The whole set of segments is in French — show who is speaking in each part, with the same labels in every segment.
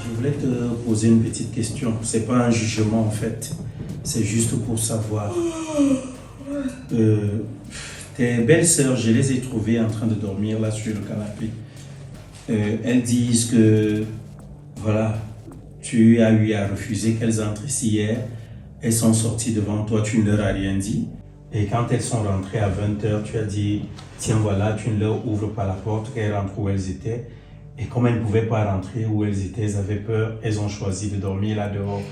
Speaker 1: Je voulais te poser une petite question. C'est pas un jugement en fait. C'est juste pour savoir. Tes belles-sœurs, je les ai trouvées en train de dormir là sur le canapé. Elles disent que voilà, tu as eu à refuser qu'elles entrent ici hier. Elles sont sorties devant toi, tu ne leur as rien dit. Et quand elles sont rentrées à 20h, tu as dit, tiens voilà, tu ne leur ouvres pas la porte, qu'elles rentrent où elles étaient. Et comme elles ne pouvaient pas rentrer où elles étaient, elles avaient peur, elles ont choisi de dormir là dehors.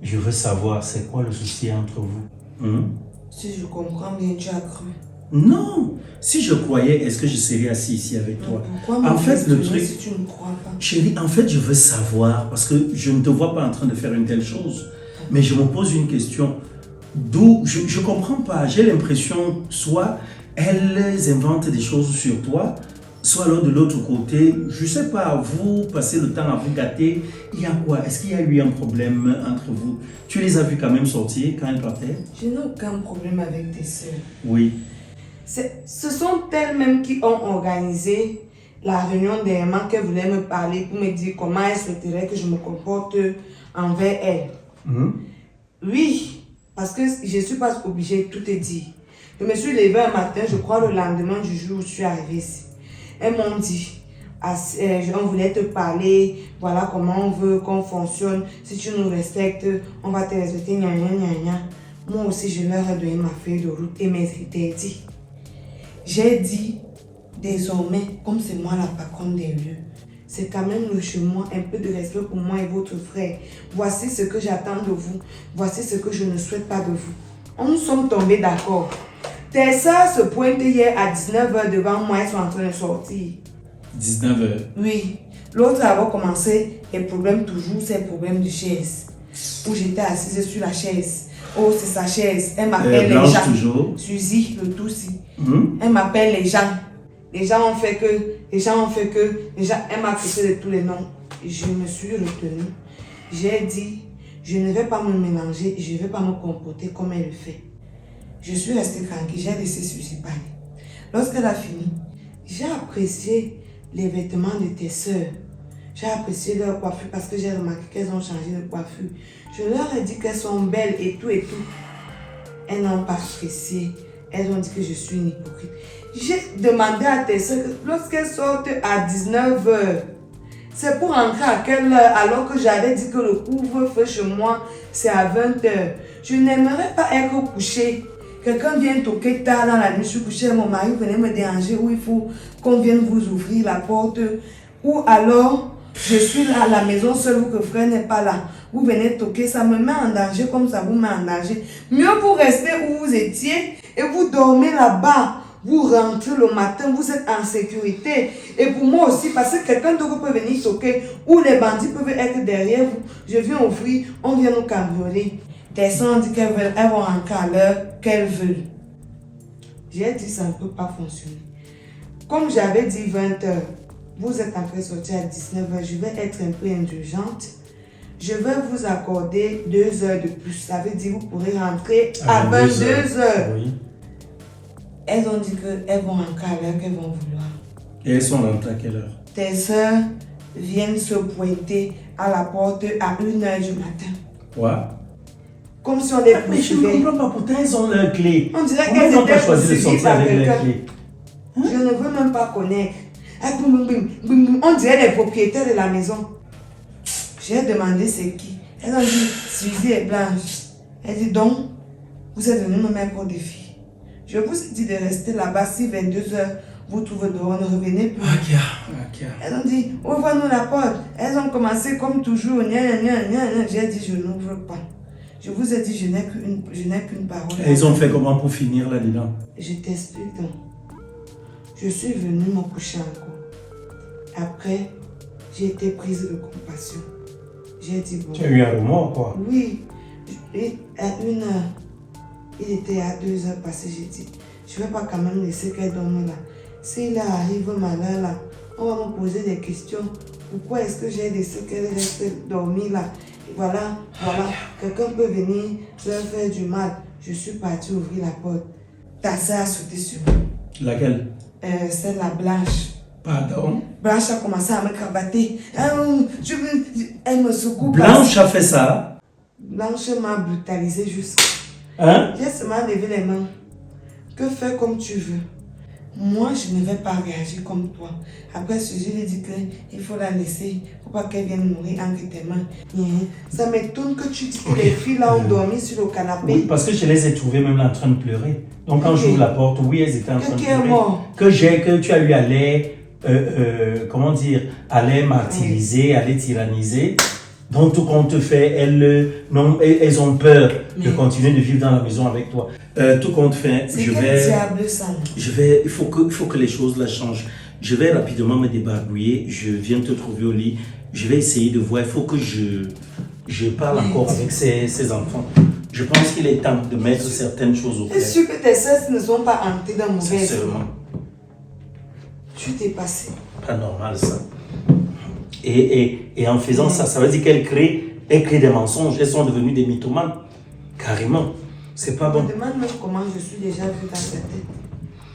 Speaker 1: Je veux savoir, c'est quoi le souci entre vous?
Speaker 2: Si je comprends bien, tu as cru.
Speaker 1: Non, si je croyais, est-ce que je serais assis ici avec toi?
Speaker 2: Pourquoi
Speaker 1: En fait, le truc,
Speaker 2: si tu ne crois pas?
Speaker 1: chérie, en fait, je veux savoir, parce que je ne te vois pas en train de faire une telle chose, mais je me pose une question. D'où, je ne comprends pas, j'ai l'impression, soit elles inventent des choses sur toi, soit alors de l'autre côté, je ne sais pas, vous passez le temps à vous gâter, il y a quoi? Est-ce qu'il y a eu un problème entre vous? Tu les as vues quand même sortir quand elles partaient?
Speaker 2: Je n'ai aucun problème avec tes sœurs.
Speaker 1: Oui.
Speaker 2: Ce sont elles-mêmes qui ont organisé la réunion dernièrement qu'elles voulaient me parler pour me dire comment elles souhaiteraient que je me comporte envers elles. Oui, parce que je ne suis pas obligée de tout te dire. Je me suis levée un matin, je crois le lendemain du jour où je suis arrivée ici. Elles m'ont dit, on voulait te parler, voilà comment on veut qu'on fonctionne. Si tu nous respectes, on va te respecter, gna gna gna gna. Moi aussi, je leur ai donné ma feuille de route et mes interdits. J'ai dit, désormais, comme c'est moi la patronne des lieux, c'est quand même le chemin, un peu de respect pour moi et votre frère. Voici ce que j'attends de vous. Voici ce que je ne souhaite pas de vous. On nous sommes tombés d'accord. Tes soeurs se pointent hier à 19h devant moi, elles sont en train de sortir.
Speaker 1: 19h?
Speaker 2: Oui. L'autre avait commencé, les problèmes toujours, c'est le problème de chaise. Où j'étais assise sur la chaise. Oh, c'est sa chaise. Elle m'appelle les gens.
Speaker 1: Toujours.
Speaker 2: Suzy, le tout si. Elle m'appelle les gens. Les gens ont fait que. Elle m'a poussé de tous les noms. Je me suis retenue. J'ai dit, je ne vais pas me mélanger, je ne vais pas me comporter comme elle le fait. Je suis restée tranquille, j'ai laissé Suzy parler. Lorsqu'elle a fini, j'ai apprécié les vêtements de tes sœurs. J'ai apprécié leur coiffure parce que j'ai remarqué qu'elles ont changé de coiffure. Je leur ai dit qu'elles sont belles et tout et tout. Elles n'ont pas apprécié. Elles ont dit que je suis une hypocrite. J'ai demandé à tes sœurs que lorsqu'elles sortent à 19h, c'est pour rentrer à quelle heure alors que j'avais dit que le couvre-feu chez moi, c'est à 20h. Je n'aimerais pas être couchée. Quelqu'un vient toquer tard dans la nuit, je suis couchée, mon mari venait me déranger, où il faut qu'on vienne vous ouvrir la porte. Ou alors, je suis là à la maison seule ou que frère n'est pas là. Vous venez toquer, ça me met en danger comme ça vous met en danger. Mieux vous restez où vous étiez et vous dormez là-bas. Vous rentrez le matin, vous êtes en sécurité. Et pour moi aussi, parce que quelqu'un d'autre peut venir toquer ou les bandits peuvent être derrière vous. Je viens ouvrir, on vient nous cambrioler. Tes soeurs ont dit qu'elles vont rentrer à l'heure qu'elles veulent. J'ai dit ça ne peut pas fonctionner. Comme j'avais dit 20h, vous êtes en train de sortir à 19h, je vais être un peu indulgente. Je vais vous accorder 2 heures de plus. Ça veut dire que vous pourrez rentrer à 22h.
Speaker 1: Oui.
Speaker 2: Elles ont dit qu'elles vont rentrer à l'heure qu'elles vont vouloir.
Speaker 1: Et elles sont rentrées à quelle heure?
Speaker 2: Tes soeurs viennent se pointer à la porte à 1h du matin.
Speaker 1: Quoi?
Speaker 2: Comme si on les
Speaker 1: Mais je ne comprends pas, pourtant elles ont leurs clés.
Speaker 2: On dirait
Speaker 1: Comment
Speaker 2: qu'elles
Speaker 1: ils n'ont pas
Speaker 2: étaient
Speaker 1: choisi de
Speaker 2: poursuivies
Speaker 1: sortir
Speaker 2: par
Speaker 1: avec leurs
Speaker 2: quelqu'un.
Speaker 1: clés?
Speaker 2: Je ne veux même pas connaître. On dirait les propriétaires de la maison. J'ai demandé c'est qui. Elles ont dit Suzy est blanche. Elle dit donc, vous êtes venus me mettre au défi. Je vous ai dit de rester là-bas si 22h vous trouvez dehors, ne revenez plus.
Speaker 1: Ok.
Speaker 2: Elles ont dit ouvre-nous la porte. Elles ont commencé comme toujours. J'ai dit je n'ouvre pas. Je vous ai dit je n'ai qu'une parole.
Speaker 1: Elles ont fait comment pour finir là-dedans?
Speaker 2: Je t'explique donc. Je suis venue me coucher encore. Après, j'ai été prise de compassion. J'ai dit bon.
Speaker 1: Tu as eu un remords quoi?
Speaker 2: Oui. Et à 1h, il était à 2h passé, j'ai dit, je ne vais pas quand même laisser qu'elle dorme là. S'il arrive malheur là, on va me poser des questions. Pourquoi est-ce que j'ai laissé qu'elle reste dormir là? Et voilà. Quelqu'un peut venir leur faire du mal. Je suis partie ouvrir la porte. Ta soeur a sauté sur moi.
Speaker 1: Laquelle?
Speaker 2: C'est la blanche.
Speaker 1: Pardon?
Speaker 2: Blanche a commencé à me cravater. Elle me secoue.
Speaker 1: Blanche a fait ça.
Speaker 2: Blanche m'a brutalisé juste.
Speaker 1: Hein?
Speaker 2: J'ai seulement levé les mains. Que faire comme tu veux. Moi, je ne vais pas réagir comme toi. Après, je lui ai dit qu'il faut la laisser. Faut pas qu'elle vienne mourir entre tes mains. Ça m'étonne que tu dis que les filles là ont dormi sur le canapé.
Speaker 1: Oui, parce que je les ai trouvées même là en train de pleurer. Donc quand j'ouvre la porte, oui, elles étaient en train de pleurer.
Speaker 2: Qui est mort?
Speaker 1: Que tu as eu à les, comment dire, à les martyriser, à les tyranniser. Donc tout compte fait, elles ont peur de continuer de vivre dans la maison avec toi. Tout compte fait, il faut que les choses là changent. Je vais rapidement me débarbouiller, je viens te trouver au lit, je vais essayer de voir, il faut que je parle encore avec ces enfants. Je pense qu'il est temps de mettre certaines choses au clair.
Speaker 2: C'est sûr que tes sœurs ne sont pas hantées dans mon verre.
Speaker 1: Sincèrement.
Speaker 2: Tu t'es passé.
Speaker 1: Pas normal ça. Et en faisant ça, ça veut dire qu'elles créent des mensonges, elles sont devenues des mythomanes. Carrément. C'est pas bon.
Speaker 2: Je me demande même comment je suis déjà vue dans ta tête.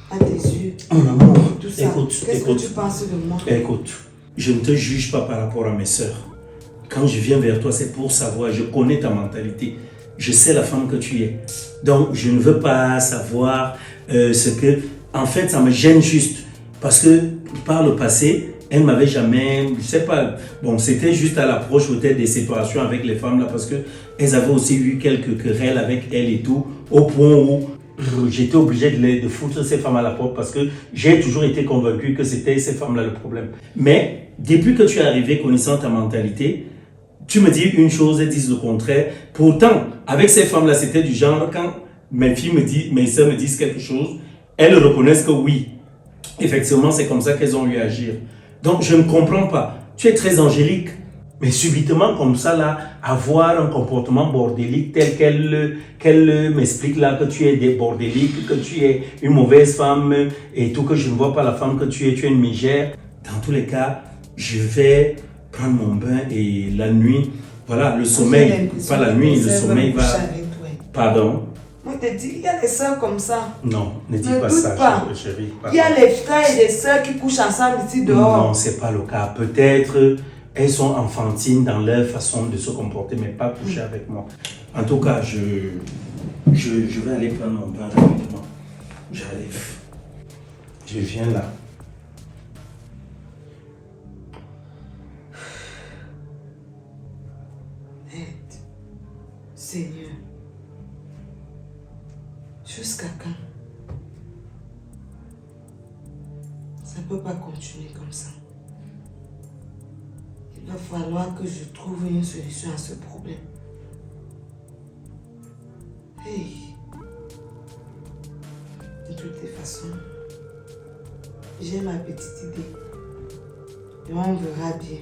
Speaker 2: À tes yeux.
Speaker 1: Mon amour,
Speaker 2: tout ça.
Speaker 1: Qu'est-ce
Speaker 2: que tu penses de moi?
Speaker 1: Écoute, je ne te juge pas par rapport à mes sœurs. Quand je viens vers toi, c'est pour savoir, je connais ta mentalité. Je sais la femme que tu es. Donc, je ne veux pas savoir ce que... En fait, ça me gêne juste. Parce que par le passé, elle m'avait jamais... Je sais pas... Bon, c'était juste à l'approche peut-être des situations avec les femmes là. Parce qu'elles avaient aussi eu quelques querelles avec elle et tout. Au point où j'étais obligé de foutre ces femmes à la porte. Parce que j'ai toujours été convaincu que c'était ces femmes là le problème. Mais depuis que tu es arrivé connaissant ta mentalité... Tu me dis une chose, elles disent le contraire. Pourtant, avec ces femmes-là, c'était du genre, quand mes soeurs me disent quelque chose, elles reconnaissent que oui, effectivement, c'est comme ça qu'elles ont eu à agir. Donc, je ne comprends pas. Tu es très angélique, mais subitement, comme ça, là, avoir un comportement bordélique tel qu'elle m'explique là, que tu es bordélique, que tu es une mauvaise femme et tout, que je ne vois pas la femme que tu es une mégère. Dans tous les cas, je vais prendre mon bain et la nuit, voilà, le sommeil, pas la nuit, le sommeil va... Pardon?
Speaker 2: Moi, je te dis, il y a des sœurs comme ça.
Speaker 1: Non, ne dis pas ça, chérie.
Speaker 2: Il y a les frères et les sœurs qui couchent ensemble ici dehors.
Speaker 1: Non, c'est pas le cas. Peut-être elles sont enfantines dans leur façon de se comporter, mais pas coucher avec moi. En tout cas, je vais aller prendre mon bain rapidement. J'arrive. Je viens là.
Speaker 2: Seigneur, jusqu'à quand? Ça ne peut pas continuer comme ça. Il va falloir que je trouve une solution à ce problème. Hey. De toutes les façons, j'ai ma petite idée. Et on verra bien.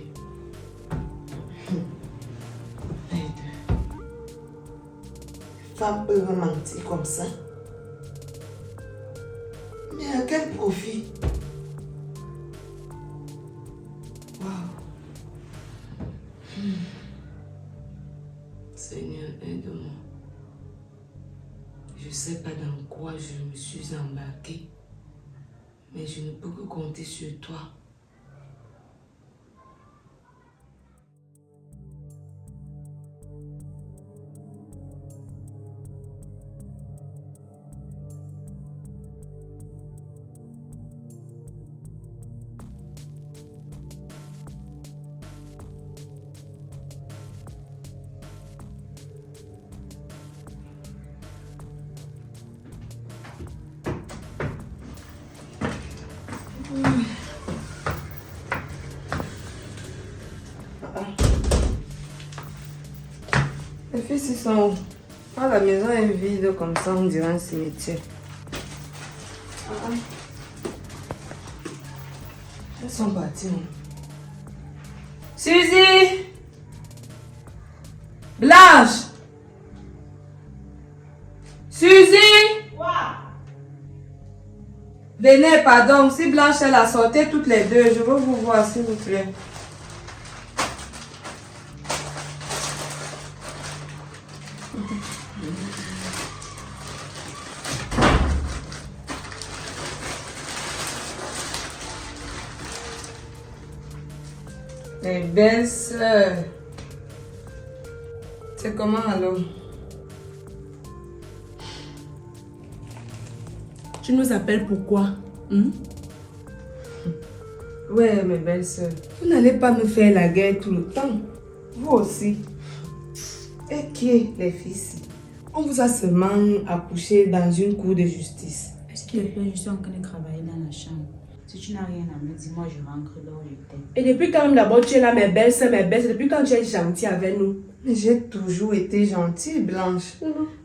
Speaker 2: Femme peut mentir comme ça. Mais à quel profit? Waouh. Seigneur, aide-moi. Je ne sais pas dans quoi je me suis embarquée, mais je ne peux que compter sur toi. Les fils, ils sont où? Ah, la maison est vide comme ça, on dirait un cimetière. Elles sont parties. Suzy! Blanche! Suzy!
Speaker 3: Quoi?
Speaker 2: Venez, pardon. Si Blanche, elle a sorti toutes les deux, je veux vous voir, s'il vous plaît. Mes belles sœurs. C'est comment alors?
Speaker 3: Tu nous appelles pourquoi?
Speaker 2: Ouais, mes belles sœurs. Vous n'allez pas me faire la guerre tout le temps. Vous aussi. Et qui est les filles? On vous a seulement accouché dans une cour de justice.
Speaker 4: Est-ce qu'il est fait? Je suis en train de travailler dans la chambre. Si tu n'as rien à me dire, moi je rentre là où j'étais.
Speaker 3: Et depuis quand d'abord tu es là, mes belles soeurs, depuis quand tu es gentille avec nous?
Speaker 2: J'ai toujours été gentille, Blanche.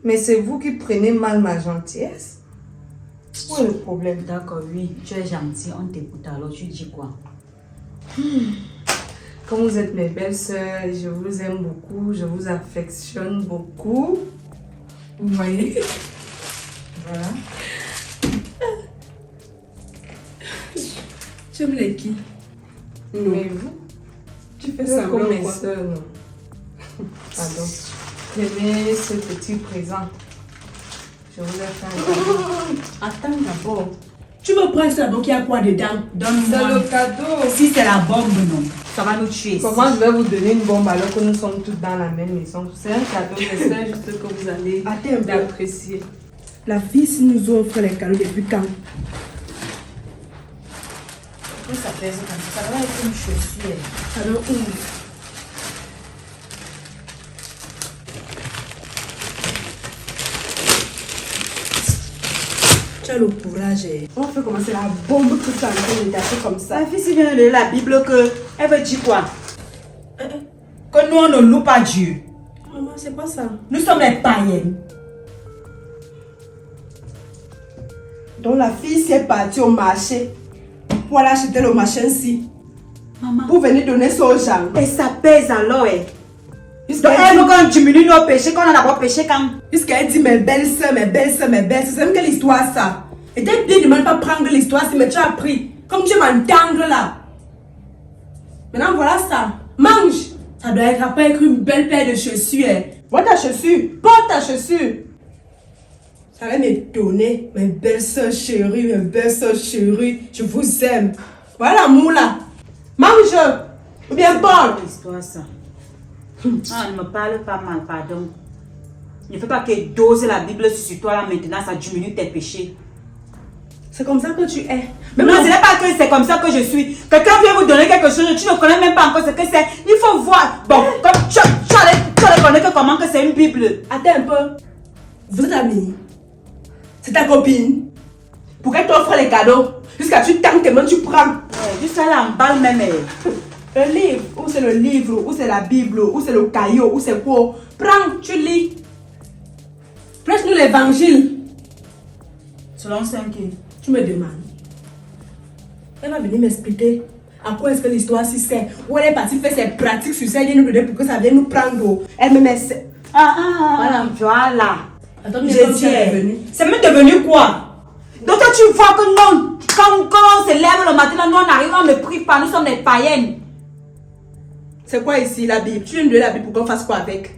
Speaker 2: Mais c'est vous qui prenez mal ma gentillesse. Où est le problème?
Speaker 4: D'accord, oui, tu es gentil, on t'écoute, alors tu dis quoi?
Speaker 2: Comme vous êtes mes belles sœurs, je vous aime beaucoup, je vous affectionne beaucoup. Vous voyez? Voilà.
Speaker 3: Tu aimes les qui?
Speaker 2: Mais vous,
Speaker 3: Tu fais
Speaker 2: vous êtes
Speaker 3: semblant
Speaker 2: comme mes
Speaker 3: quoi?
Speaker 2: sœurs, non? Pardon. Prenez ce petit présent. Je vous ai fait un cadeau.
Speaker 4: Attends d'abord.
Speaker 3: Tu veux prendre ça d'abord, qu'il y a quoi dedans?
Speaker 2: C'est
Speaker 4: Donne-moi.
Speaker 2: le cadeau.
Speaker 4: Si c'est la bombe, non. Ça va nous tuer.
Speaker 2: Comment je vais vous donner une bombe alors que nous sommes toutes dans la même maison? C'est un cadeau, j'espère juste que vous allez
Speaker 3: Attends un peu.
Speaker 2: l'apprécier.
Speaker 3: La fille si nous offre les cadeaux depuis quand?
Speaker 4: Pourquoi ça pèse comme ça? Ça va être une chaussure.
Speaker 3: Alors où? Tu as le courage. On fait commencer la bombe que tu as en train de taper comme ça.
Speaker 4: La fille, si vient de lire la Bible, elle veut dire quoi? Que nous, on ne loue pas Dieu.
Speaker 3: Maman, c'est pas ça.
Speaker 4: Nous sommes les païens.
Speaker 3: Donc la fille s'est partie au marché pour aller acheter le machin-ci.
Speaker 4: Maman.
Speaker 3: Pour venir donner ça aux gens.
Speaker 4: Et ça pèse alors, eh. Donc
Speaker 3: Jusqu'à
Speaker 4: elle veut qu'on diminue nos péchés, qu'on en a pas péché quand.
Speaker 3: elle dit mes belles soeurs, mes belles soeurs, mes belles soeurs. C'est même quelle histoire ça? Et t'es bien de ne pas prendre l'histoire, mais tu as pris. Comme tu m'entends là. Maintenant voilà ça. Mange. Ça doit être après avec une belle paire de chaussures. Vois ta chaussure. Porte ta chaussure. Ça va m'étonner. Mes belles soeurs chéries, mes belles soeurs chéries. Je vous aime. Voilà l'amour là. Mange. Ou bien porte.
Speaker 4: Quelle histoire ça? Ah, ne me parle pas mal, pardon. Ne fais pas que dose la Bible sur toi là maintenant, ça diminue tes péchés.
Speaker 3: C'est comme ça que tu es.
Speaker 4: Mais non, ce n'est pas que c'est comme ça que je suis. Quelqu'un vient vous donner quelque chose, tu ne connais même pas encore ce que c'est. Il faut voir. Bon, comme tu allais connaître comment que c'est une Bible.
Speaker 3: Attends un peu. Vous êtes amis. C'est ta copine. Pour qu'elle t'offre les cadeaux. Jusqu'à tu tentes tes mains, tu prends.
Speaker 4: Ouais, juste là, en balle même.
Speaker 3: Un livre, ou c'est le livre, ou c'est la Bible, ou c'est le caillou, ou c'est quoi. Prends, tu lis. Prêche-nous l'évangile.
Speaker 4: Selon 5 qui?
Speaker 3: Tu me demandes. Elle va venir m'expliquer à quoi est-ce que l'histoire si c'est. Où elle est partie faire ses pratiques sur ça, elle vient nous donner pour que ça vienne nous prendre. Elle me met.
Speaker 4: Voilà.
Speaker 3: Attends,
Speaker 4: Je dis, c'est même devenu quoi? Donc toi, tu vois que non, quand on se lève le matin, nous on arrive, on ne prie pas, nous sommes des païennes.
Speaker 3: C'est quoi ici la Bible? Tu viens de donner la Bible pour qu'on fasse quoi avec?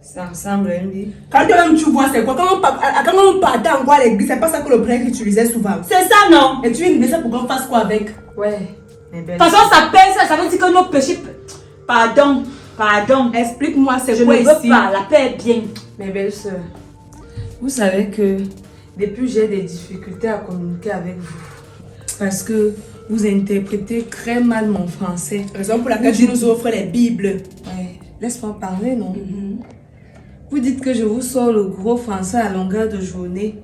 Speaker 2: Ça ressemble à une Bible.
Speaker 3: Quand toi-même tu vois c'est quoi? Quand on partait encore à l'église, c'est pas ça que le prêtre utilisait souvent.
Speaker 4: C'est ça, non?
Speaker 3: Et tu viens de dire ça pour qu'on fasse quoi avec?
Speaker 2: Ouais, mes belles
Speaker 4: De toute façon, ça pèse, ça veut dire que nos péchés. Pardon.
Speaker 3: Explique-moi c'est
Speaker 4: Je
Speaker 3: quoi
Speaker 4: ne
Speaker 3: ici?
Speaker 4: veux pas, la paix est bien.
Speaker 2: Mes belles sœurs, vous savez que depuis j'ai des difficultés à communiquer avec vous. Parce que vous interprétez très mal mon français.
Speaker 3: Raison pour laquelle tu nous offres les Bibles.
Speaker 2: Ouais, laisse-moi parler, non? Vous dites que je vous sors le gros français à longueur de journée.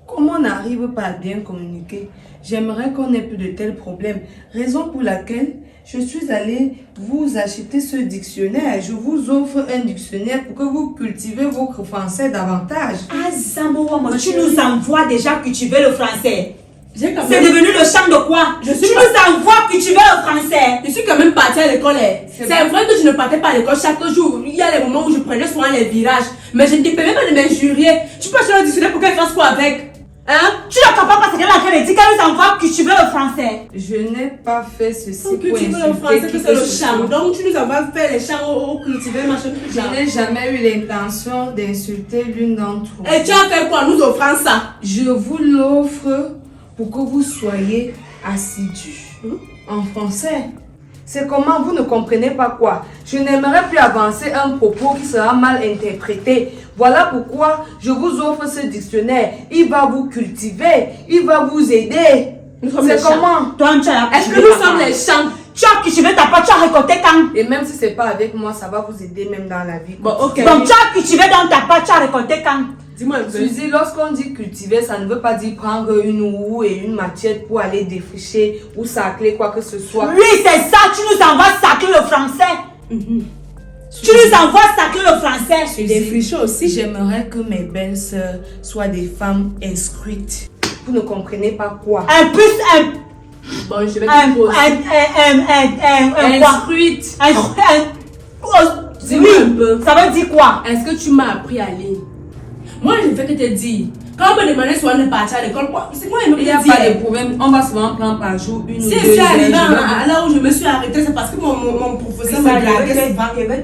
Speaker 2: Comment on n'arrive pas à bien communiquer? J'aimerais qu'on n'ait plus de tels problèmes. Raison pour laquelle je suis allée vous acheter ce dictionnaire. Je vous offre un dictionnaire pour que vous cultivez votre français davantage.
Speaker 4: Ah, Zambo, tu nous envoies déjà cultiver le français.
Speaker 3: J'ai quand
Speaker 4: C'est
Speaker 3: même...
Speaker 4: devenu le chant de quoi?
Speaker 3: Je suis
Speaker 4: Tu
Speaker 3: pas-
Speaker 4: nous envoies cultiver le français.
Speaker 3: Je suis quand même partie à l'école. C'est vrai que je ne partais pas à l'école chaque jour. Il y a des moments où je prenais souvent les virages. Mais je ne te permets pas de m'injurier. Tu peux acheter le dictionnaire pour qu'elle fasse quoi avec? Hein?
Speaker 4: Tu ne comprends pas ce qu'elle est en train de dire, qu'elle nous envoie cultiver le français.
Speaker 2: Je n'ai pas fait ceci
Speaker 3: Pour
Speaker 2: pour
Speaker 3: cultiver le
Speaker 2: insulter
Speaker 3: français, que
Speaker 2: qui
Speaker 3: c'est le
Speaker 2: que ce
Speaker 3: chant.
Speaker 2: soit.
Speaker 3: Donc tu nous envoies faire les chants au cultiver, machin, tout ça.
Speaker 2: Je n'ai jamais eu l'intention d'insulter l'une d'entre vous.
Speaker 3: Et tu as fait quoi? Nous offrant ça?
Speaker 2: Je vous l'offre pour que vous soyez assidus. En français, C'est comment vous ne comprenez pas quoi? Je n'aimerais plus avancer un propos qui sera mal interprété. Voilà pourquoi je vous offre ce dictionnaire. Il va vous cultiver, il va vous aider. C'est comment?
Speaker 4: Toi, tu as
Speaker 3: Est-ce que nous sommes les champs?
Speaker 4: Tu as cultivé ta part, tu as récolté quand?
Speaker 2: Et même si c'est pas avec moi, ça va vous aider même dans la vie.
Speaker 3: Bon, ok.
Speaker 4: Donc tu as cultivé dans ta part, tu as récolté quand?
Speaker 3: Dis-moi un peu.
Speaker 2: Suzy, lorsqu'on dit cultiver, ça ne veut pas dire prendre une roue et une machette pour aller défricher ou sacler quoi que ce soit.
Speaker 4: Oui, c'est ça, tu nous envoies sacler le français. Tu nous envoies sacler le français.
Speaker 3: Défricher aussi.
Speaker 2: J'aimerais que mes belles-sœurs soient des femmes instruites. Vous ne comprenez pas quoi?
Speaker 4: Un plus un.
Speaker 3: Bon, je vais te poser.
Speaker 4: Quoi?
Speaker 3: Instruite.
Speaker 4: Oui,
Speaker 3: un peu.
Speaker 4: ça veut dire quoi?
Speaker 3: Est-ce que tu m'as appris à lire? Moi, je ne fais que te dire. Quand on me demandait souvent de partir à l'école, c'est moi qui me
Speaker 2: Il n'y a pas de problème. On va souvent prendre par jour une ou
Speaker 3: Si
Speaker 2: deux
Speaker 3: je suis arrivée
Speaker 2: heures.
Speaker 3: là où je me suis arrêtée, c'est parce que mon professeur me draguait souvent.
Speaker 4: Je vais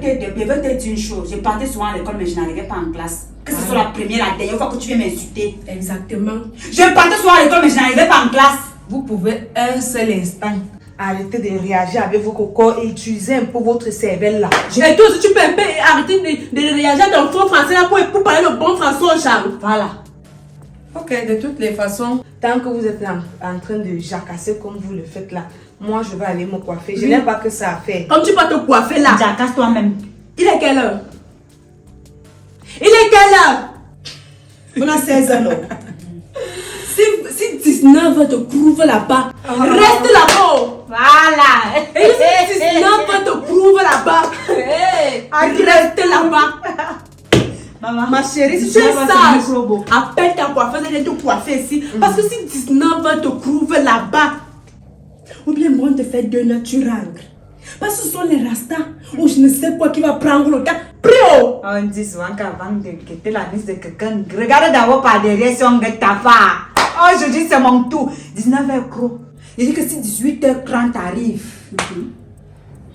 Speaker 4: te dire une chose. Je partais souvent à l'école, mais je n'arrivais pas en classe. Que ce soit la première, la dernière fois que tu viens m'insulter.
Speaker 3: Exactement.
Speaker 4: Je partais souvent à l'école, mais je n'arrivais pas en classe.
Speaker 2: Vous pouvez un seul instant arrêter de réagir avec vos cocos et utiliser un peu votre cervelle là.
Speaker 3: Et toi aussi, tu peux un peu arrêter de réagir dans le faux français là pour parler le bon français, Charles.
Speaker 4: Voilà.
Speaker 2: Ok, de toutes les façons, tant que vous êtes en train de jacasser comme vous le faites là, moi je vais aller me coiffer. Je n'ai pas que ça à faire.
Speaker 3: Comme tu vas te coiffer là.
Speaker 4: Jacasse toi-même.
Speaker 3: Il est quelle heure? Il est quelle heure? On a 16 ans. Si 19 te prouve là-bas, reste là-bas.
Speaker 4: Voilà.
Speaker 3: Et si 19 te prouve là-bas, reste là-bas.
Speaker 4: Maman,
Speaker 3: Ma chérie, si tu es sage, appelle ta coiffeuse, elle vient te coiffer ici. Parce que si 19 te prouve là-bas, ou bien bon te faire de naturel. Parce que ce sont les rastas ou je ne sais quoi qui va prendre le temps. Prio!
Speaker 4: on dit souvent qu'avant de quitter la liste de quelqu'un, regarde d'abord par derrière si on guette ta part. Aujourd'hui, c'est mon tour. 19h gros. Il dit que si 18h30 arrive,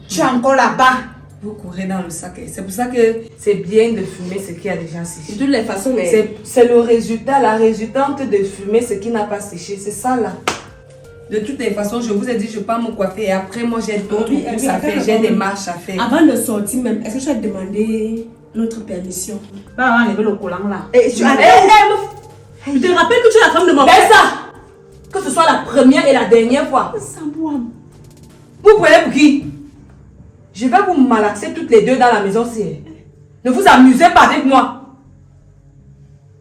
Speaker 4: tu es encore là-bas.
Speaker 2: Vous courez dans le sac. C'est pour ça que c'est bien de fumer ce qui a déjà
Speaker 3: De
Speaker 2: séché.
Speaker 3: toutes les façons, mais
Speaker 2: C'est le résultat, la résultante de fumer ce qui n'a pas séché. C'est ça là. De toutes les façons, je vous ai dit, je ne vais pas me coiffer. Et après, moi, j'ai d'autres
Speaker 3: Oui,
Speaker 2: courses
Speaker 3: oui,
Speaker 2: à faire.
Speaker 3: attends,
Speaker 2: J'ai
Speaker 3: attends.
Speaker 2: des marches à faire.
Speaker 3: avant de sortir même, est-ce que tu as demandé notre permission?
Speaker 4: Bah, on va enlever le collant là.
Speaker 2: Et tu as...
Speaker 3: Je te rappelle que tu es la femme de mon
Speaker 2: Ben
Speaker 3: père.
Speaker 2: ça! Que ce soit la première et la dernière fois. Vous prenez pour qui? Je vais vous malaxer toutes les deux dans la maison, si. Ne vous amusez pas avec moi.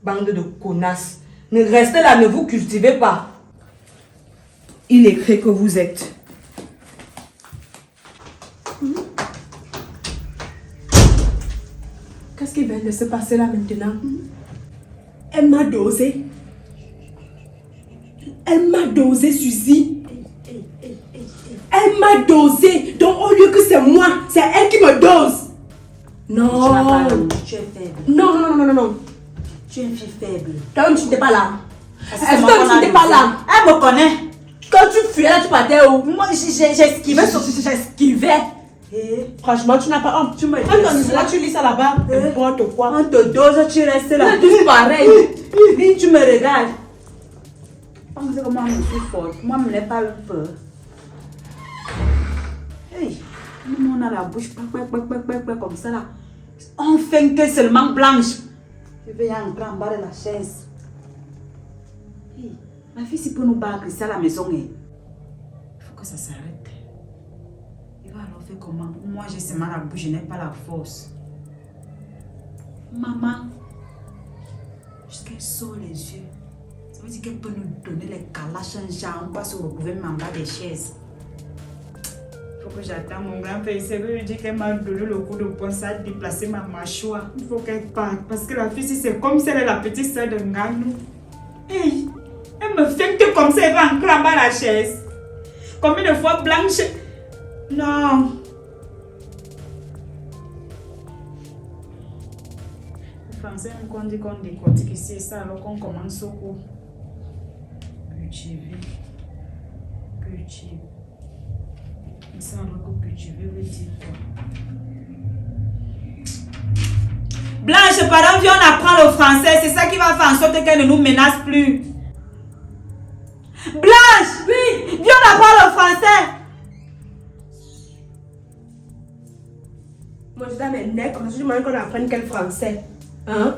Speaker 2: Bande de connasses. Ne restez là, ne vous cultivez pas. Il écrit que vous êtes.
Speaker 3: Qu'est-ce qui vient de se passer là maintenant? Elle m'a dosé. Elle m'a dosé, Suzy. Elle m'a dosé. Donc au lieu que c'est moi, c'est elle qui me dose. Non.
Speaker 4: Tu n'as pas l'homme, tu es faible.
Speaker 3: Non, non, non, non, non.
Speaker 4: Tu es une fille faible.
Speaker 3: Toi-même, tu n'étais pas là.
Speaker 4: Est-ce
Speaker 3: Est-ce que tu n'étais pas là?
Speaker 4: Elle me connaît.
Speaker 3: Quand tu fuyais là, tu partais où?
Speaker 4: Moi, j'esquivais, j'esquivais.
Speaker 3: Franchement, tu n'as pas honte. Tu me dis. Là, tu lis ça là-bas. N'importe quoi.
Speaker 4: On te dose, tu restes là.
Speaker 3: C'est tous pareil.
Speaker 4: Tu me regardes. On sait comment je suis forte. Moi, je n'ai pas eu peur. Hey, nous, on a la bouche comme ça là. On fait que seulement blanche. Je vais entrer en bas de la chaise. Hey, ma fille, si pour nous battre ici à la maison, il faut que ça s'arrête. Il va alors faire comment? Moi, j'ai seulement la bouche, je n'ai pas la force. Maman, jusqu'elle sort les yeux. Ça veut dire qu'elle peut nous donner les calaches en genre, on va se retrouver même en bas des chaises. Il faut que j'attende mon grand-père. Il s'est lui dire qu'elle m'a donné le coup de poing, ça a déplacé ma mâchoire. Il faut qu'elle parte. Parce que la fille, c'est comme si elle est la petite soeur de Nganou. Hey, elle me fait que comme ça, elle va entrer en bas de la chaise. Combien de fois blanche? Non. Les Français, on dit qu'on décortique ici, ça alors qu'on commence au coup. Cultiver. Cultiver. Ça alors que cultiver veut dire quoi? Blanche, pardon, viens, on apprend le français. C'est ça qui va faire en sorte qu'elle ne nous menace plus. Blanche! Oui! Viens, on apprend le français.
Speaker 3: Moi, je dans mes nerfs, comme ça, je demande qu'on apprenne quel français. Hein?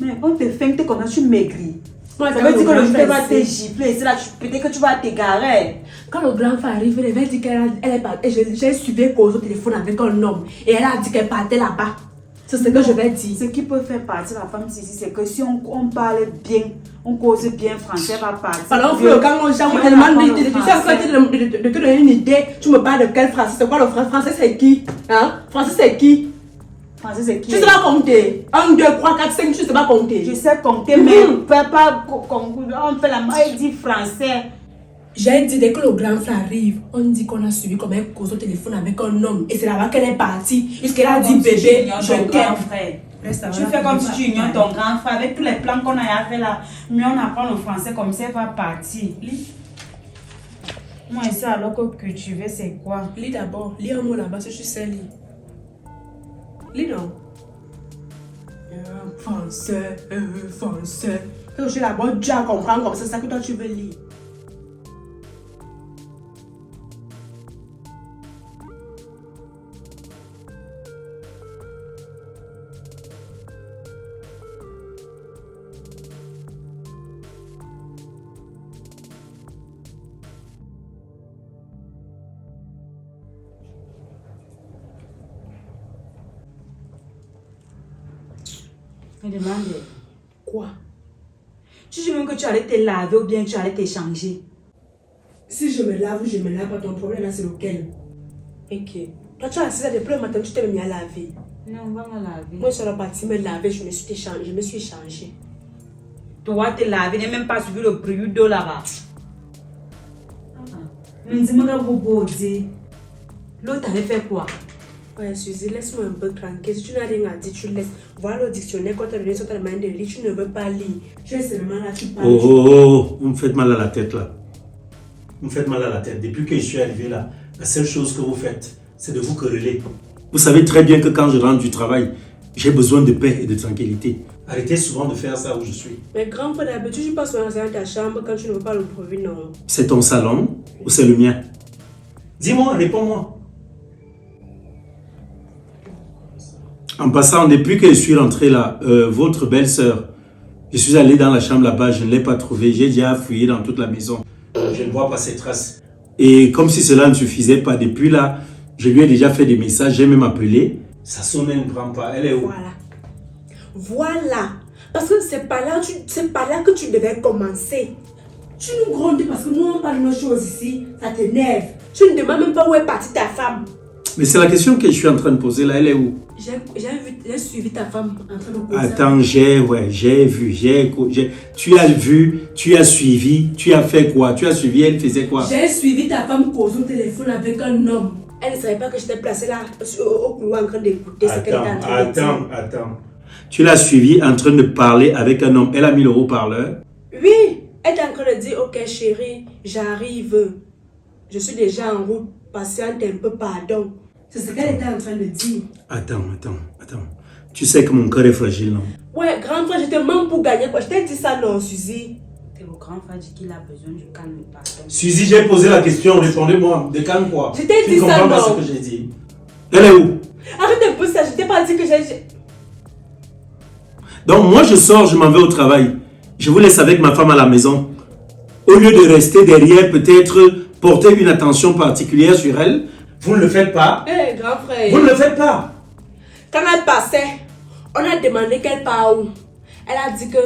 Speaker 4: Mais on te fait que quand tu maigris.
Speaker 3: Moi,
Speaker 4: Ça veut dire que le jour va te gifler. C'est là peut-être que tu vas t'égarer.
Speaker 3: Quand le grand frère arrive, elle dit qu'elle est partie. J'ai suivi cause au téléphone avec un homme. Et elle a dit qu'elle partait là-bas. C'est ce que je vais dire.
Speaker 4: Ce qui peut faire partir la femme ici, c'est que si on parle bien, on cause bien français, elle va partir.
Speaker 3: Alors, quand on te demande de te donner une idée, tu me parles de quel français? C'est quoi le français? C'est qui? Hein? Français, c'est qui?
Speaker 4: Français, c'est qui?
Speaker 3: Tu sais pas compter. 1, 2, 3, 4, 5, tu sais pas compter.
Speaker 4: Je sais compter, mais pas on fait la main, il dit français.
Speaker 3: J'ai dit, dès que le grand frère arrive, on dit qu'on a suivi comme un cause au téléphone avec un homme. Et c'est là-bas qu'elle est partie. Jusqu'elle a dit, bébé, je t'aime.
Speaker 4: Tu fais comme si tu ignores ton grand frère. Avec tous les plans qu'on a fait là, mais on apprend le français comme ça, elle va partir. Lis. Moi, ici, alors que cultiver, c'est quoi?
Speaker 3: Lis d'abord. Lis un mot là-bas, si tu sais lire. Lis non. Français, français. Quand je suis là-bas, tu vas comprendre comme ça, c'est ça que toi tu veux lire.
Speaker 4: Je me demande.
Speaker 3: Quoi?
Speaker 4: Tu dis même que tu allais te laver ou bien tu allais te changer.
Speaker 3: Si je me lave ou je me lave pas, ton problème là c'est lequel? Ok. Toi tu as assis là depuis le matin, tu t'es mis à laver.
Speaker 4: Non, on va me laver.
Speaker 3: Moi je suis partie me laver, je me suis changée.
Speaker 4: Toi, te laver, n'est même pas suivi le prix d'eau là-bas. Mais dis-moi que vous dire. L'autre avait fait quoi?
Speaker 3: Ouais, Suzy, laisse-moi un peu tranquille. Si tu n'as rien à dire, tu laisses. Voilà le dictionnaire quand tu as donné sur ta main de lire, tu ne veux pas lire. Tu es seulement là, tu parles.
Speaker 1: Oh, vous me faites mal à la tête là. Vous me faites mal à la tête. Depuis que je suis arrivé là, la seule chose que vous faites, c'est de vous quereller. Vous savez très bien que quand je rentre du travail, j'ai besoin de paix et de tranquillité. Arrêtez souvent de faire ça où je suis.
Speaker 3: Mais grand frère, d'habitude, tu passes dans ta chambre quand tu ne veux pas le prouver, non.
Speaker 1: C'est ton salon ou c'est le mien? Dis-moi, réponds-moi. En passant, depuis que je suis rentré là, votre belle-sœur, je suis allé dans la chambre là-bas, je ne l'ai pas trouvée. J'ai déjà fouillé dans toute la maison. Je ne vois pas ses traces. Et comme si cela ne suffisait pas, depuis là, je lui ai déjà fait des messages, j'ai même appelé. Sa sonne, elle ne prend pas. Elle est où?
Speaker 3: Voilà. Parce que c'est par là que tu devais commencer. Tu nous grondes parce que nous on parle de nos choses ici, ça t'énerve. Tu ne demandes même pas où est partie ta femme.
Speaker 1: Mais c'est la question que je suis en train de poser là, elle est où?
Speaker 3: J'ai suivi ta femme en train de causer.
Speaker 1: Attends, j'ai vu, tu as vu, tu as suivi, tu as fait quoi? Tu as suivi, elle faisait quoi?
Speaker 3: J'ai suivi ta femme cause au téléphone avec un homme. Elle ne savait pas que j'étais placée là au couloir en train d'écouter ce qu'elle était en train de dire.
Speaker 1: Attends. Tu l'as suivi en train de parler avec un homme. Elle a mis le haut-parleur.
Speaker 3: Oui, elle est en train de dire, ok chérie, j'arrive. Je suis déjà en route, patiente un peu, pardon. C'est ce qu'elle était en train de dire.
Speaker 1: Attends. Tu sais que mon cœur est fragile, non?
Speaker 3: Ouais, grand frère, je te demande pour gagner quoi. Je t'ai dit ça, non, Suzy?
Speaker 4: Le grand frère dit qu'il a besoin du calme et pardon.
Speaker 1: Suzy, j'ai posé la question, répondez-moi. De calme quoi?
Speaker 3: Je t'ai dit ça, non?
Speaker 1: Tu ne comprends pas ce que j'ai dit. Elle est où?
Speaker 3: Arrête un peu ça, je t'ai pas dit que j'ai...
Speaker 1: Donc moi je sors, je m'en vais au travail. Je vous laisse avec ma femme à la maison. Au lieu de rester derrière, peut-être porter une attention particulière sur elle, vous ne le faites pas.
Speaker 3: Hé, grand frère.
Speaker 1: Vous ne le faites pas.
Speaker 3: Quand elle passait, on a demandé qu'elle part où. Elle a dit que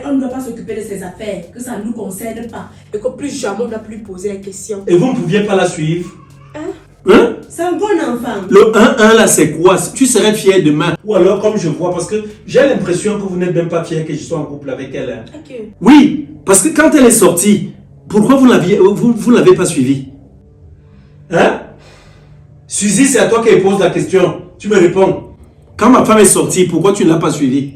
Speaker 3: on ne doit pas s'occuper de ses affaires, que ça ne nous concerne pas. Et que plus jamais on ne doit plus lui poser la question.
Speaker 1: Et vous ne pouviez pas la suivre?
Speaker 3: Hein?
Speaker 1: C'est
Speaker 3: un bon enfant.
Speaker 1: Le 1-1 là, c'est quoi? Tu serais fier demain? Ou alors, comme je vois, parce que j'ai l'impression que vous n'êtes même pas fier que je sois en couple avec elle. Hein.
Speaker 3: Ok.
Speaker 1: Oui, parce que quand elle est sortie, pourquoi vous ne l'avez pas suivie? Hein? Suzy, c'est à toi qu'elle pose la question. Tu me réponds. Quand ma femme est sortie, pourquoi tu ne l'as pas suivie?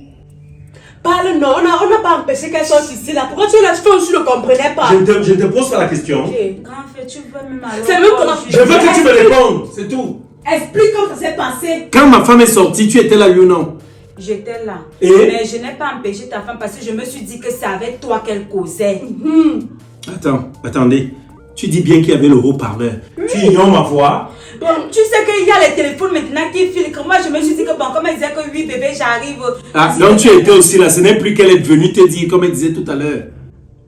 Speaker 3: Parle, non, on n'a pas empêché qu'elle sorte ici là. Pourquoi tu l'as fait? Je ne comprenais pas.
Speaker 1: Je te pose pas la question.
Speaker 3: Okay.
Speaker 4: Grand frère, tu veux même alors.
Speaker 3: C'est même comment...
Speaker 1: Je veux que tu me répondes, c'est tout.
Speaker 3: Explique comment ça s'est passé.
Speaker 1: Quand ma femme est sortie, tu étais là, oui ou non?
Speaker 4: J'étais là.
Speaker 1: Et?
Speaker 4: Mais je n'ai pas empêché ta femme parce que je me suis dit que c'est avec toi qu'elle causait.
Speaker 1: Attendez. Tu dis bien qu'il y avait le haut-parleur. Tu ignores ma voix.
Speaker 4: Bon, tu sais qu'il y a les téléphones maintenant qui filent. Moi, je me suis dit que bon, comme elle disait que oui, bébé, j'arrive.
Speaker 1: Ah, donc tu étais aussi là. Ce n'est plus qu'elle est venue te dire, comme elle disait tout à l'heure.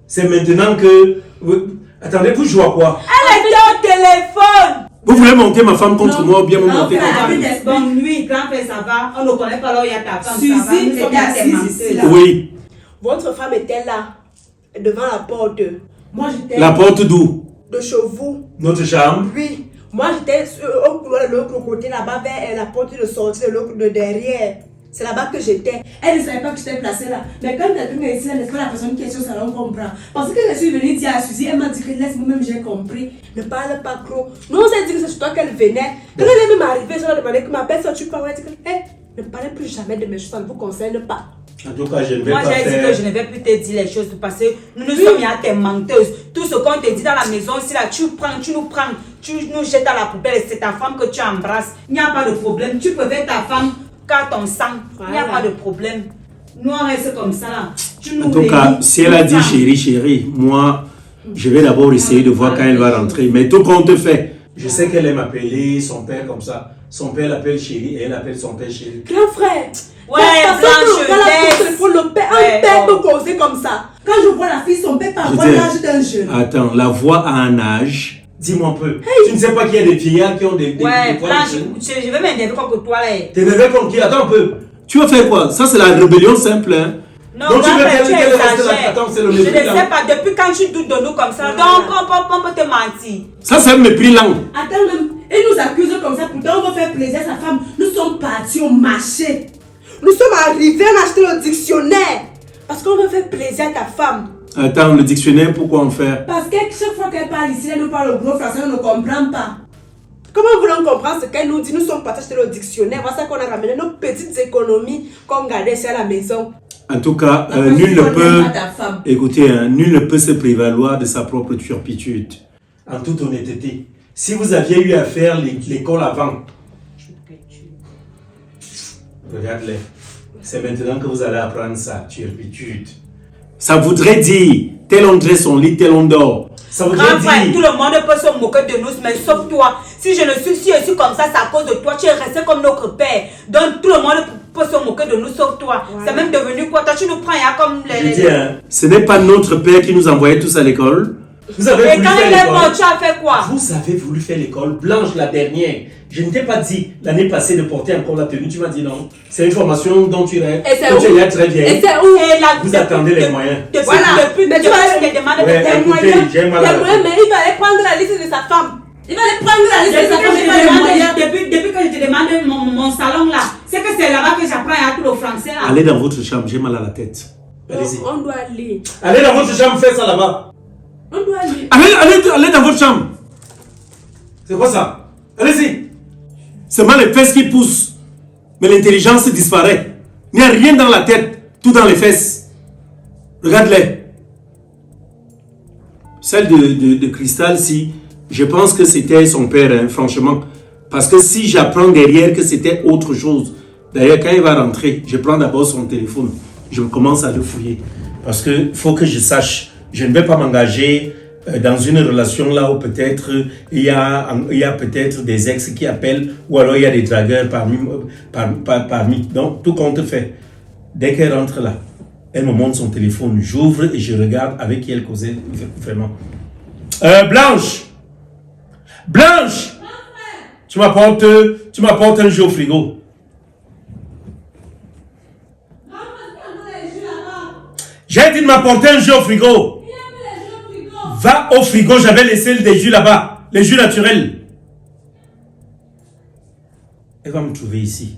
Speaker 1: C'est maintenant que... Attendez, vous jouez à quoi?
Speaker 4: Elle était au téléphone.
Speaker 1: Vous voulez monter ma femme contre moi ou bien me monter contre
Speaker 3: frère,
Speaker 1: moi?
Speaker 4: Bon, lui, grand-père, ça va. On ne connaît pas là où il y a ta femme.
Speaker 3: Suzy
Speaker 4: ça va. Nous
Speaker 3: était
Speaker 4: sommes là,
Speaker 3: assise
Speaker 4: tes
Speaker 3: ici, là.
Speaker 4: menteuses.
Speaker 1: Oui.
Speaker 2: Votre femme était là, devant la porte
Speaker 3: Moi, j'étais
Speaker 1: La porte d'où?
Speaker 2: de chez vous.
Speaker 1: Notre chambre.
Speaker 2: Oui. Moi, j'étais au couloir de l'autre côté, là-bas, vers la porte de sortie de l'autre de derrière. C'est là-bas que j'étais.
Speaker 3: Elle ne savait pas que j'étais placée là. Mais quand elle est ici, n'est-ce pas la personne qui est sur le salon comprend. Parce que je suis venue dire à Suzy, elle m'a dit que laisse-moi même, j'ai compris.
Speaker 2: Ne parle pas trop. Nous, on s'est dit que c'est sur toi qu'elle venait. Quand elle est même arrivée, je lui ai demandé que ma belle-soeur, tu parles. Elle dit que, ne parlez plus jamais de mes choses, ça ne vous concerne pas.
Speaker 1: En tout cas, je ne vais
Speaker 4: Moi,
Speaker 1: pas
Speaker 4: j'ai dit
Speaker 1: faire...
Speaker 4: que je ne vais plus te dire les choses parce que nous sommes à tes menteuses. Tout ce qu'on te dit dans la maison, si là, tu nous prends, tu nous jettes à la poubelle, c'est ta femme que tu embrasses. Il n'y a pas de problème. Tu peux faire ta femme car ton sang. Il n'y a pas de problème. Nous, on reste comme ça là. Tu nous
Speaker 1: En tout cas,
Speaker 4: bénis.
Speaker 1: si elle a dit chérie, moi, je vais d'abord essayer de voir quand elle va rentrer. Mais tout compte fait. Je sais qu'elle aime appeler son père comme ça. Son père l'appelle chérie et elle appelle son père chérie.
Speaker 2: Grand frère.
Speaker 4: Ouais,
Speaker 2: Blanche,
Speaker 4: laisse.
Speaker 2: le père, un père peut causer comme ça.
Speaker 3: Quand je vois la fille, son père par
Speaker 1: Je
Speaker 3: rapport à
Speaker 1: dis-
Speaker 3: l'âge d'un jeune.
Speaker 1: Attends, la voix a un âge. Dis-moi un peu. Tu ne sais pas qu'il y a des vieillards qui ont des
Speaker 4: Ouais,
Speaker 1: voix
Speaker 4: Blanche,
Speaker 1: de jeunes?
Speaker 4: je vais m'énerver comme toi là.
Speaker 1: T'es énervé contre qui? Attends un peu. Tu vas faire quoi? Ça, c'est la rébellion simple, hein?
Speaker 4: Non,
Speaker 1: Donc tu veux
Speaker 4: grand-père,
Speaker 1: qu'elle
Speaker 4: tu
Speaker 1: reste là?
Speaker 4: exagères.
Speaker 1: Attends, c'est le
Speaker 4: Je ne
Speaker 1: mépris là.
Speaker 4: sais pas, depuis quand tu doutes de nous comme ça, donc on peut te mentir.
Speaker 1: Ça, c'est un mépris langue.
Speaker 3: Attends même, elle nous accuse comme ça, pourtant on veut faire plaisir à sa femme. Nous sommes partis au marché.
Speaker 2: Nous sommes arrivés à acheter le dictionnaire. Parce qu'on veut faire plaisir à ta femme.
Speaker 1: Attends, le dictionnaire, pourquoi en faire?
Speaker 3: Parce que chaque fois qu'elle parle ici, elle nous parle au gros français, on ne comprend pas.
Speaker 2: Comment voulons comprendre ce qu'elle nous dit? Nous sommes partis acheter le dictionnaire. Voilà ça qu'on a ramené nos petites économies qu'on gardait ici à la maison.
Speaker 1: En tout cas,
Speaker 3: Après,
Speaker 1: nul
Speaker 3: si
Speaker 1: ne
Speaker 3: on
Speaker 1: peut...
Speaker 3: n'aime pas ta femme.
Speaker 1: Écoutez, hein, nul ne peut se prévaloir de sa propre turpitude. En toute honnêteté, si vous aviez eu à faire l'école avant, regarde-les. C'est maintenant que vous allez apprendre sa turpitude. Ça voudrait dire, tel on dresse son lit, tel on dort. Ça voudrait
Speaker 4: Grand frère, tout
Speaker 1: dire...
Speaker 4: le monde peut se moquer de nous, mais sauf toi. Si je suis comme ça, c'est à cause de toi. Tu es resté comme notre père. Donc tout le monde peut se moquer de nous, sauf toi.
Speaker 2: Voilà.
Speaker 4: C'est même devenu quoi? Toi, tu nous prends comme
Speaker 1: Je dis, hein, ce n'est pas notre père qui nous envoyait tous à l'école. Vous avez
Speaker 4: Et
Speaker 1: voulu
Speaker 4: quand
Speaker 1: faire
Speaker 4: il est
Speaker 1: l'école.
Speaker 4: mort, tu as fait quoi?
Speaker 1: Vous avez voulu faire l'école blanche la dernière. Je ne t'ai pas dit l'année passée de porter encore la tenue. Tu m'as dit non. C'est une formation dont tu es.
Speaker 2: Et c'est
Speaker 1: dont tu
Speaker 2: où?
Speaker 1: es très vieille.
Speaker 2: Et c'est où?
Speaker 4: Et là,
Speaker 1: Vous attendez les moyens.
Speaker 4: Depuis,
Speaker 2: Voilà.
Speaker 4: depuis,
Speaker 2: Mais tu
Speaker 4: depuis,
Speaker 2: vas-
Speaker 4: je te demande
Speaker 1: Ouais,
Speaker 4: de
Speaker 2: Les
Speaker 1: écoutez,
Speaker 2: moyens,
Speaker 1: j'ai mal à la
Speaker 2: les moyens, mais il fallait prendre la liste de sa femme.
Speaker 3: Il va aller prendre la liste de sa femme, il va les moyens.
Speaker 4: depuis que je te demande mon salon là, c'est que c'est là-bas que j'apprends à tout le français là.
Speaker 1: Allez dans votre chambre, j'ai mal à la tête. Allez-y.
Speaker 2: On doit aller.
Speaker 1: Allez dans votre chambre, faites ça là-bas.
Speaker 2: On doit aller.
Speaker 1: Allez dans votre chambre. C'est quoi ça? Allez-y. Seulement les fesses qui poussent. Mais l'intelligence disparaît. Il n'y a rien dans la tête, tout dans les fesses. Regarde-les. Celle de Cristal, si, je pense que c'était son père, hein, franchement. Parce que si j'apprends derrière que c'était autre chose, d'ailleurs, quand il va rentrer, je prends d'abord son téléphone. Je commence à le fouiller. Parce qu'il faut que je sache, je ne vais pas m'engager dans une relation là où peut-être il y a peut-être des ex qui appellent ou alors il y a des dragueurs parmi. Donc, tout compte fait. Dès qu'elle rentre là, elle me montre son téléphone, j'ouvre et je regarde avec qui elle causait vraiment. Blanche! Blanche! Tu m'apportes un jeu au frigo. J'ai dit de m'apporter un jus au frigo. Va au frigo, j'avais laissé des jus là-bas. Les jus naturels. Elle va me trouver ici.